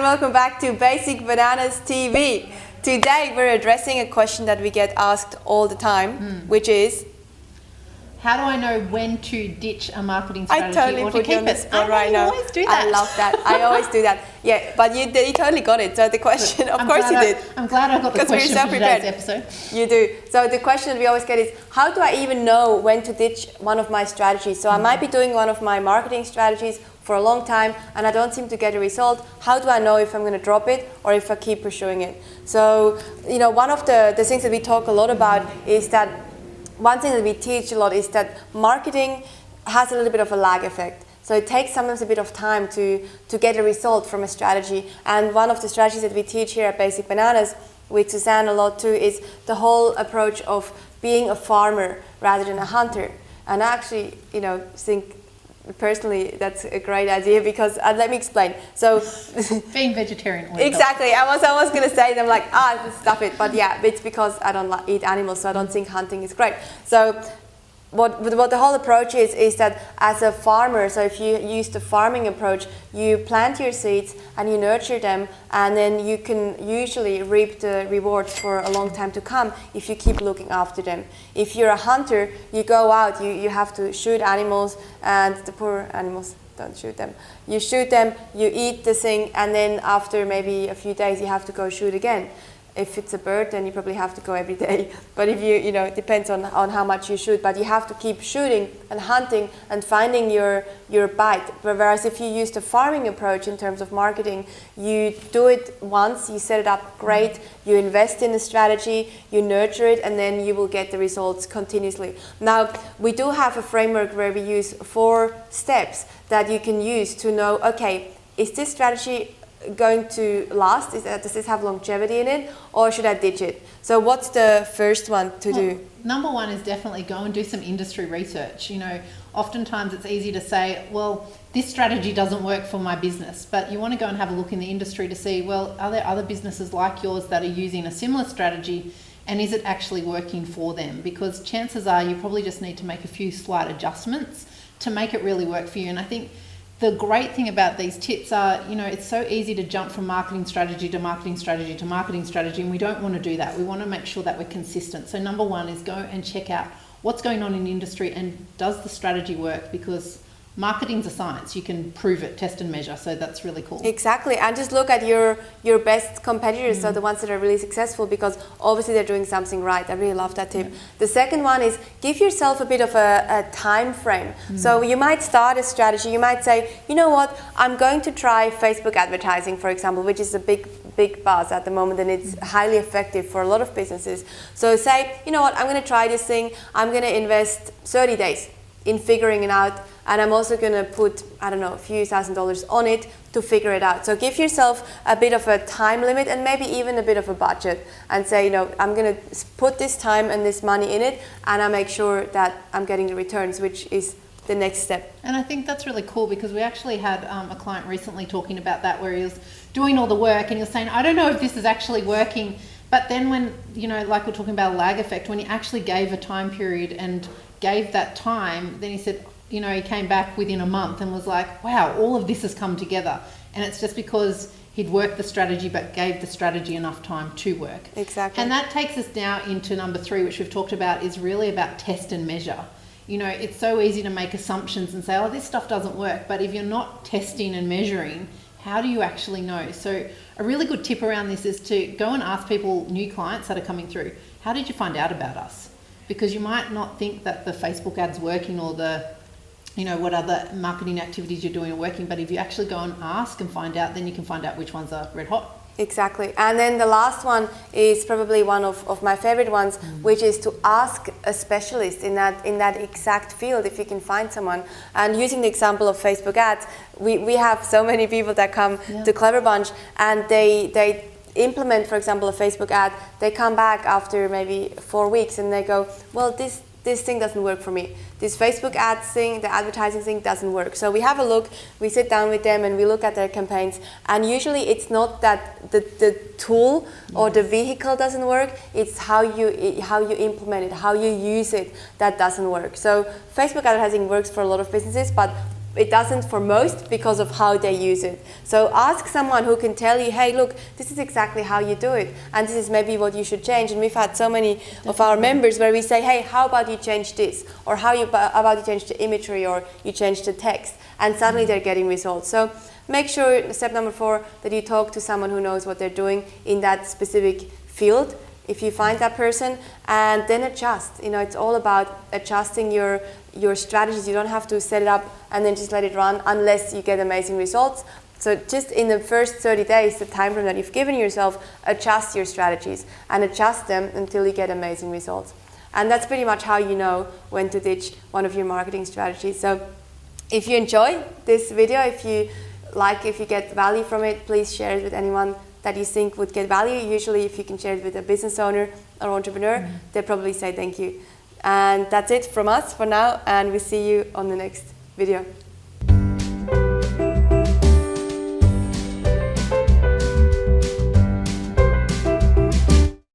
welcome back to Basic Bananas TV. Today we're addressing a question that we get asked all the time, which is, how do I know when to ditch a marketing strategy or to keep it? Right now. Always do that. I love that. I always do that. Yeah, but you totally got it. So the question, of course you did. I'm glad I got the question for today's episode. You do. So the question that we always get is, how do I even know when to ditch one of my strategies? So I might be doing one of my marketing strategies for a long time and I don't seem to get a result. How do I know if I'm going to drop it or if I keep pursuing it? So, one of the things that we talk a lot about is that one thing that we teach a lot is that marketing has a little bit of a lag effect. So it takes sometimes a bit of time to get a result from a strategy. And one of the strategies that we teach here at Basic Bananas with Susanne a lot too is the whole approach of being a farmer rather than a hunter. And I actually, think personally that's a great idea because let me explain. So being vegetarian. Exactly. I was going to say them like, stuff it. But yeah, it's because I don't eat animals, so I don't think hunting is great. So what the whole approach is that as a farmer, so if you use the farming approach, you plant your seeds and you nurture them, and then you can usually reap the rewards for a long time to come if you keep looking after them. If you're a hunter, you go out, you have to shoot animals, and the poor animals, don't shoot them. You shoot them, you eat the thing, and then after maybe a few days you have to go shoot again. If it's a bird, then you probably have to go every day. But if it depends on how much you shoot. But you have to keep shooting and hunting and finding your bite. Whereas if you use the farming approach in terms of marketing, you do it once, you set it up great, you invest in the strategy, you nurture it, and then you will get the results continuously. Now, we do have a framework where we use 4 steps that you can use to know, okay, is this strategy going to last? Does this have longevity in it, or should I ditch it? So what's the first one to do? Number one is definitely go and do some industry research. Oftentimes it's easy to say, well, this strategy doesn't work for my business, but you want to go and have a look in the industry to see, well, are there other businesses like yours that are using a similar strategy, and is it actually working for them? Because chances are you probably just need to make a few slight adjustments to make it really work for you. And I think the great thing about these tips are, it's so easy to jump from marketing strategy to marketing strategy to marketing strategy, and we don't want to do that. We want to make sure that we're consistent. So number one is go and check out what's going on in the industry and does the strategy work, because marketing's a science. You can prove it, test and measure. So that's really cool. Exactly. And just look at your best competitors, so the ones that are really successful, because obviously they're doing something right. I really love that tip. The second one is give yourself a bit of a time frame. So you might start a strategy. You might say, you know what, I'm going to try Facebook advertising, for example, which is a big buzz at the moment, and it's highly effective for a lot of businesses. So say, you know what, I'm going to try this thing. I'm going to invest 30 days in figuring it out, and I'm also going to put, a few $1,000s on it to figure it out. So give yourself a bit of a time limit and maybe even a bit of a budget, and say, I'm going to put this time and this money in it, and I make sure that I'm getting the returns, which is the next step. And I think that's really cool, because we actually had a client recently talking about that, where he was doing all the work and he was saying, I don't know if this is actually working. But then when, like we're talking about a lag effect, when he actually gave a time period and gave that time, then he said, he came back within a month and was like, wow, all of this has come together. And it's just because he'd worked the strategy but gave the strategy enough time to work. Exactly. And that takes us now into number 3, which we've talked about, is really about test and measure. It's so easy to make assumptions and say, oh, this stuff doesn't work. But if you're not testing and measuring, how do you actually know? So a really good tip around this is to go and ask people, new clients that are coming through, how did you find out about us? Because you might not think that the Facebook ads working or the, what other marketing activities you're doing are working, but if you actually go and ask and find out, then you can find out which ones are red hot. Exactly. And then the last one is probably one of my favorite ones, which is to ask a specialist in that exact field, if you can find someone. And using the example of Facebook ads, we have so many people that come to Clever Bunch, and they implement, for example, a Facebook ad. They come back after maybe 4 weeks and they go, well, this thing doesn't work for me. This Facebook ads thing, the advertising thing doesn't work. So we have a look, we sit down with them and we look at their campaigns, and usually it's not that the tool or the vehicle doesn't work, it's how you implement it, how you use it that doesn't work. So Facebook advertising works for a lot of businesses, but it doesn't for most because of how they use it. So ask someone who can tell you, hey, look, this is exactly how you do it, and this is maybe what you should change. And we've had so many of our members where we say, hey, how about you change this? Or how about you change the imagery, or you change the text? And suddenly they're getting results. So make sure, step number 4, that you talk to someone who knows what they're doing in that specific field, if you find that person, and then adjust. It's all about adjusting your strategies. You don't have to set it up and then just let it run unless you get amazing results. So just in the first 30 days, the time frame that you've given yourself, adjust your strategies and adjust them until you get amazing results. And that's pretty much how you know when to ditch one of your marketing strategies. So if you enjoy this video, if you get value from it, please share it with anyone that you think would get value. Usually if you can share it with a business owner or entrepreneur, they'll probably say thank you. And that's it from us for now, and we'll see you on the next video.